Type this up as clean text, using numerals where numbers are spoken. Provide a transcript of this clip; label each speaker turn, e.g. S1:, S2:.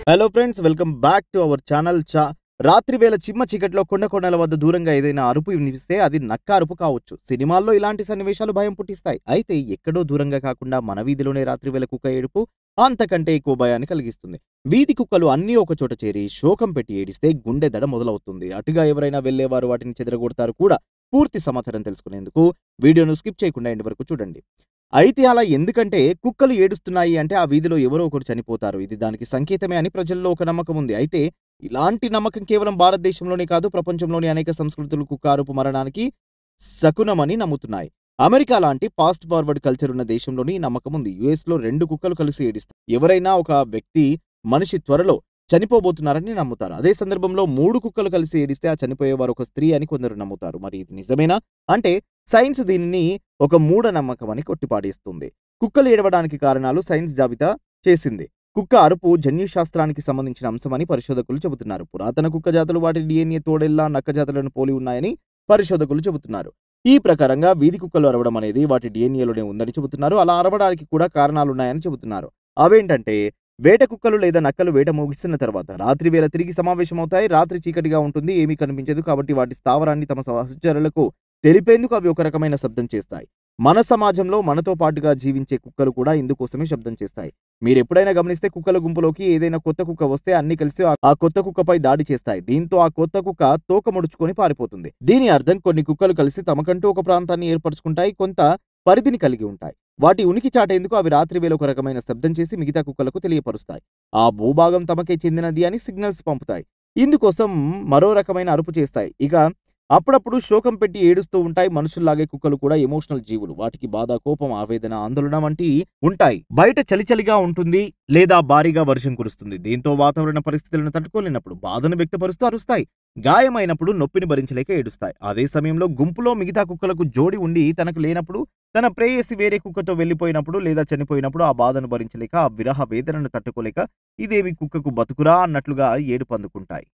S1: Hello friends, welcome back to our channel. రాత్రి వేళ చిమ్మ చీకట్లో కొండ కొండల వద్ద దూరంగా ఏదైనా అరుపు వినిపిస్తే అది నక్క అరుపు కావచ్చు. సినిమాల్లో ఇలాంటి సన్నివేశాలు భయం పుట్టిస్తాయి. అయితే ఎక్కడో దూరంగా కాకుండా మన వీధిలోనే రాత్రి వేళ కుక్క ఏడుపు అంతకంటే ఎక్కువ భయాన్ని కలిగిస్తుంది. వీధి కుక్కలు అన్నీ ఒక చోట చేరి శోకం పెట్టి ఏడిస్తే గుండె దడ మొదలవుతుంది. అటుగా ఎవరైనా వెళ్లేవారు వాటిని చెదరగొడతారు కూడా. పూర్తి సమాచారం తెలుసుకునేందుకు వీడియోను స్కిప్ చేయకుండా ఎండ్ వరకు చూడండి. అయితే అలా ఎందుకంటే కుక్కలు ఏడుస్తున్నాయి అంటే ఆ వీధిలో ఎవరో ఒకరు చనిపోతారు. ఇది దానికి సంకేతమే అని ప్రజల్లో ఒక నమ్మకం ఉంది. అయితే ఇలాంటి నమ్మకం కేవలం భారతదేశంలోనే కాదు, ప్రపంచంలోని అనేక సంస్కృతులు కుక్క అరుపు మరణానికి శకునమని నమ్ముతున్నాయి. అమెరికా లాంటి ఫాస్ట్ ఫార్వర్డ్ కల్చర్ ఉన్న దేశంలోని ఈ నమ్మకం ఉంది. యుఎస్లో 2 కుక్కలు కలిసి ఏడిస్తాయి. ఎవరైనా ఒక వ్యక్తి మనిషి త్వరలో చనిపోబోతున్నారని నమ్ముతారు. అదే సందర్భంలో 3 కుక్కలు కలిసి ఏడిస్తే ఆ చనిపోయేవారు ఒక స్త్రీ అని కొందరు నమ్ముతారు. మరి ఇది నిజమేనా అంటే సైన్స్ దీనిని ఒక మూఢనమ్మకం అని కొట్టిపాడేస్తుంది. కుక్కలు ఏడవడానికి కారణాలు సైన్స్ జాబితా చేసింది. కుక్క అరుపు జన్యుశాస్త్రానికి సంబంధించిన అంశమని పరిశోధకులు చెబుతున్నారు. పురాతన కుక్క జాతులు వాటి DNA తోడేళ్ల నక్క జాతులను పోలి ఉన్నాయని పరిశోధకులు చెబుతున్నారు. ఈ ప్రకారంగా వీధి కుక్కలు అరవడం అనేది వాటి DNAలోనే ఉందని చెబుతున్నారు. అలా అరవడానికి కూడా కారణాలున్నాయని చెబుతున్నారు. అవేంటంటే వేట కుక్కలు లేదా నక్కలు వేట ముగిస్తున్న తర్వాత రాత్రి వేళ తిరిగి సమావేశమవుతాయి. రాత్రి చీకటిగా ఉంటుంది, ఏమీ కనిపించదు. కాబట్టి వాటి స్థావరాన్ని తమ సహచరులకు తెలిపేందుకు అవి ఒక రకమైన శబ్దం చేస్తాయి. మన సమాజంలో మనతో పాటుగా జీవించే కుక్కలు కూడా ఇందుకోసమే శబ్దం చేస్తాయి. మీరెప్పుడైనా గమనిస్తే కుక్కల గుంపులోకి ఏదైనా కొత్త కుక్క వస్తే అన్ని కలిసి ఆ కొత్త కుక్కపై దాడి చేస్తాయి. దీంతో ఆ కొత్త కుక్క తోక ముడుచుకొని పారిపోతుంది. దీని అర్థం కొన్ని కుక్కలు కలిసి తమకంటూ ఒక ప్రాంతాన్ని ఏర్పరచుకుంటాయి, కొంత పరిధిని కలిగి ఉంటాయి. వాటి ఉనికి చాటేందుకు అవి రాత్రి వేళ ఒక రకమైన శబ్దం చేసి మిగతా కుక్కలకు తెలియపరుస్తాయి. ఆ భూభాగం తమకే చెందినది అని సిగ్నల్స్ పంపుతాయి. ఇందుకోసం మరో రకమైన అరుపు చేస్తాయి. ఇక అప్పుడప్పుడు శోకం పెట్టి ఏడుస్తూ ఉంటాయి. మనుషుల్లాగే కుక్కలు కూడా ఎమోషనల్ జీవులు. వాటికి బాధ, కోపం, ఆవేదన, ఆందోళన వంటి ఉంటాయి. బయట చలిచలిగా ఉంటుంది లేదా భారీగా వర్షం కురుస్తుంది. దీంతో వాతావరణ పరిస్థితులను తట్టుకోలేనప్పుడు బాధను వ్యక్తపరుస్తూ అరుస్తాయి. గాయమైనప్పుడు నొప్పిని భరించలేక ఏడుస్తాయి. అదే సమయంలో గుంపులో మిగతా కుక్కలకు జోడి ఉండి తనకు లేనప్పుడు, తన ప్రేయసి వేరే కుక్కతో వెళ్లిపోయినప్పుడు లేదా చనిపోయినప్పుడు ఆ బాధను భరించలేక, ఆ విరహ వేదనను తట్టుకోలేక ఇదేమి కుక్కకు బతుకురా అన్నట్లుగా ఏడుపు అందుకుంటాయి.